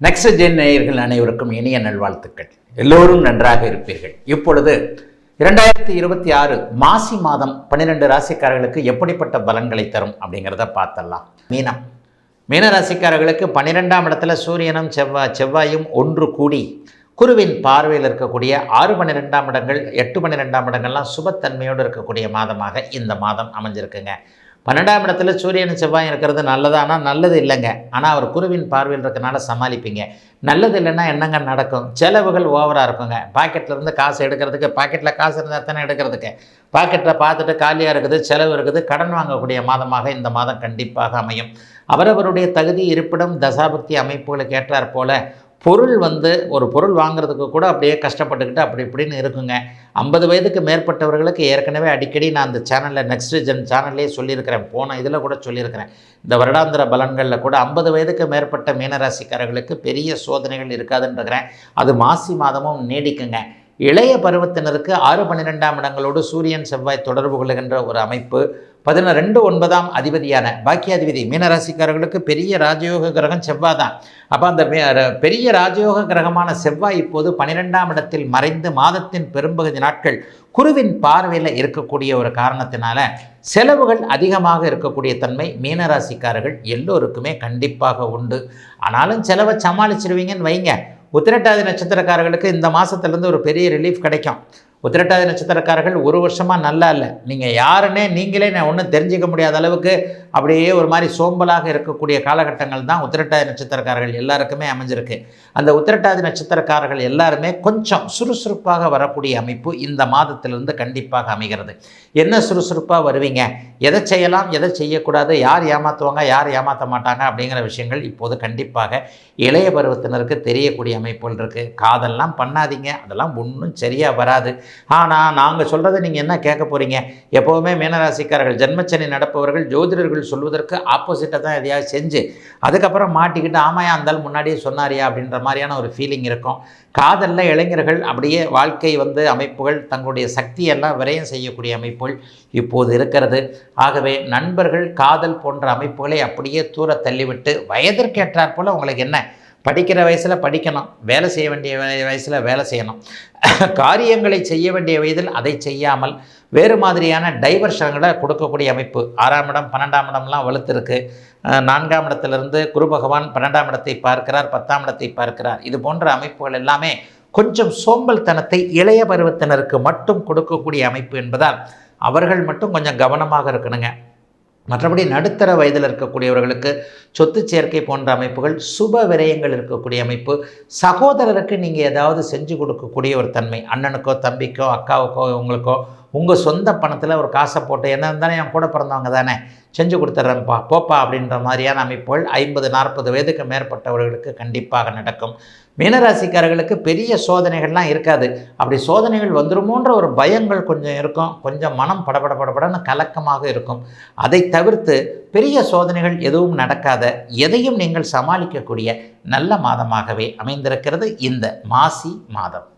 Next gen நேயர்கள் அனைவருக்கும் இனிய நல்வாழ்த்துக்கள். எல்லோரும் நன்றாக இருப்பீர்கள். இப்பொழுது 2026 மாசி மாதம் 12 ராசிக்காரர்களுக்கு எப்படிப்பட்ட பலன்களை தரும் அப்படிங்கிறத பார்த்தலாம். மீன ராசிக்காரர்களுக்கு 12ஆம் இடத்துல சூரியனும் செவ்வாயும் ஒன்று கூடி குருவின் பார்வையில் இருக்கக்கூடிய 6-12ஆம் இடங்கள் 8-12ஆம் இடங்கள்லாம் சுபத்தன்மையோடு இருக்கக்கூடிய மாதமாக இந்த மாதம் அமைஞ்சிருக்குங்க. 12ஆம் இடத்துல சூரியன் செவ்வாய் இருக்கிறது நல்லதானா? நல்லது இல்லைங்க. ஆனால் அவர் குருவின் பார்வையில் இருக்கனால சமாளிப்பீங்க. நல்லது இல்லைன்னா என்னங்க நடக்கும்? செலவுகள் ஓவராக இருக்குங்க. பாக்கெட்லேருந்து காசு எடுக்கிறதுக்கு, பாக்கெட்டில் காசு இருந்தால் தானே எடுக்கிறதுக்கு, பாக்கெட்டில் பார்த்துட்டு காலியாக இருக்குது, செலவு இருக்குது, கடன் வாங்கக்கூடிய மாதமாக இந்த மாதம் கண்டிப்பாக அமையும். அவரவருடைய தகுதி, இருப்பிடம், தசாபக்தி அமைப்புகளுக்கு ஏற்றாற் போல பொருள் ஒரு பொருள் வாங்குறதுக்கு கூட அப்படியே கஷ்டப்பட்டுக்கிட்டு அப்படி இப்படின்னு இருக்குங்க. 50 வயதுக்கு மேற்பட்டவர்களுக்கு ஏற்கனவே அடிக்கடி நான் அந்த சேனலில் நெக்ஸ்ட் ஜென் சேனல்லேயே சொல்லியிருக்கிறேன், போன இதில் கூட சொல்லியிருக்கிறேன். இந்த வருடாந்திர பலன்களில் கூட 50 வயதுக்கு மேற்பட்ட மீனராசிக்காரர்களுக்கு பெரிய சோதனைகள் இருக்காதுன்றகிறேன். அது மாசி மாதமும் நீடிக்குங்க. இளைய பருவத்தினருக்கு 6-12ஆம் இடங்களோடு சூரியன் செவ்வாய் தொடர்பு கொள்ளுகின்ற ஒரு அமைப்பு. 12-9ஆம் அதிபதியான பாக்கியாதிபதி மீனராசிக்காரர்களுக்கு பெரிய ராஜயோக கிரகம் செவ்வாய் தான். அப்போ அந்த பெரிய ராஜயோக கிரகமான செவ்வாய் இப்போது 12ஆம் இடத்தில் மறைந்து மாதத்தின் பெரும்பகுதி நாட்கள் குருவின் பார்வையில் இருக்கக்கூடிய ஒரு காரணத்தினால செலவுகள் அதிகமாக இருக்கக்கூடிய தன்மை மீனராசிக்காரர்கள் எல்லோருக்குமே கண்டிப்பாக உண்டு. ஆனாலும் செலவை சமாளிச்சிருவீங்கன்னு வைங்க. உத்திரட்டாதி நட்சத்திரக்காரர்களுக்கு இந்த மாதத்துலேருந்து ஒரு பெரிய ரிலீஃப் கிடைக்கும். உத்திரட்டாதி நட்சத்திரக்காரர்கள் ஒரு வருஷமாக நல்லா இல்லை. நீங்கள் யாருன்னே நீங்களே நான் ஒன்றும் தெரிஞ்சிக்க முடியாத அளவுக்கு அப்படியே ஒரு மாதிரி சோம்பலாக இருக்கக்கூடிய காலகட்டங்கள் தான் உத்திரட்டாதி நட்சத்திரக்காரர்கள் எல்லாருக்குமே அமைஞ்சிருக்கு. அந்த உத்திரட்டாதி நட்சத்திரக்காரர்கள் எல்லாருமே கொஞ்சம் சுறுசுறுப்பாக வரக்கூடிய அமைப்பு இந்த மாதத்திலிருந்து கண்டிப்பாக அமைகிறது. என்ன சுறுசுறுப்பாக வருவீங்க, எதை செய்யலாம், எதை செய்யக்கூடாது, யார் ஏமாற்றுவாங்க, யார் ஏமாற்ற மாட்டாங்க அப்படிங்கிற விஷயங்கள் இப்போது கண்டிப்பாக இளைய பருவத்தினருக்கு தெரியக்கூடிய அமைப்புகள் இருக்குது. காதெல்லாம் பண்ணாதீங்க, அதெல்லாம் ஒன்றும் சரியாக வராது. ஆனால் நாங்கள் சொல்கிறத நீங்கள் என்ன கேட்க போகிறீங்க? எப்போவுமே மீனராசிக்காரர்கள் ஜென்மச்சனி நடப்பவர்கள் ஜோதிடர்கள் சொல்வதற்கு ஆப்போசிட்டாக தான் எதையாவது செஞ்சு அதுக்கப்புறம் மாட்டிக்கிட்டு ஆமாயா இருந்தாலும் முன்னாடியே சொன்னாரியா அப்படின்ற மாதிரியான ஒரு ஃபீலிங் இருக்கும். காதலில் இளைஞர்கள் அப்படியே வாழ்க்கை அமைப்புகள் தங்களுடைய சக்தியெல்லாம் விரயம் செய்யக்கூடிய அமைப்புகள் இப்போது இருக்கிறது. ஆகவே நண்பர்கள் காதல் போன்ற அமைப்புகளை அப்படியே தூர தள்ளிவிட்டு வயதிற்கேற்றாற் போல் உங்களுக்கு என்ன, படிக்கிற வயசில் படிக்கணும், வேலை செய்ய வேண்டிய வயசில் வேலை செய்யணும், காரியங்களை செய்ய வேண்டிய வயதில் அதை செய்யாமல் வேறு மாதிரியான டைவர்ஷன்களை கொடுக்கக்கூடிய அமைப்பு. 6ஆம் இடம் 12ஆம் இடம்லாம் வலுத்திருக்கு. 4ஆம் இடத்திலிருந்து குரு பகவான் 12ஆம் இடத்தை பார்க்கிறார், 10ஆம் இடத்தை பார்க்கிறார். இது போன்ற அமைப்புகள் எல்லாமே கொஞ்சம் சோம்பல் தனத்தை இளைய பருவத்தினருக்கு மட்டும் கொடுக்கக்கூடிய அமைப்பு என்பதால் அவர்கள் மட்டும் கொஞ்சம் கவனமாக இருக்கணுங்க. மற்றபடி நடுத்தர வயதில் இருக்கக்கூடியவர்களுக்கு சொத்து சேர்க்கை போன்ற அமைப்புகள், சுப விரயங்கள் இருக்கக்கூடிய அமைப்பு, சகோதரருக்கு நீங்கள் ஏதாவது செஞ்சு கொடுக்கக்கூடிய ஒரு தன்மை, அண்ணனுக்கோ தம்பிக்கோ அக்காவுக்கோ உங்களுக்கோ உங்கள் சொந்த பணத்தில் ஒரு காசை போட்டு என்ன இருந்தாலும் என் கூட பிறந்தவங்க தானே செஞ்சு கொடுத்துட்றேன்ப்பா போப்பா அப்படின்ற மாதிரியான அமைப்புகள் 50-40 வயதுக்கு மேற்பட்டவர்களுக்கு கண்டிப்பாக நடக்கும். மீனராசிக்காரர்களுக்கு பெரிய சோதனைகள்லாம் இருக்காது. அப்படி சோதனைகள் வந்துருமோன்ற ஒரு பயங்கள் கொஞ்சம் இருக்கும். கொஞ்சம் மனம் படபடன்னு கலக்கமாக இருக்கும். அதை தவிர்த்து பெரிய சோதனைகள் எதுவும் நடக்காத, எதையும் நீங்கள் சமாளிக்கக்கூடிய நல்ல மாதமாகவே அமைந்திருக்கிறது இந்த மாசி மாதம்.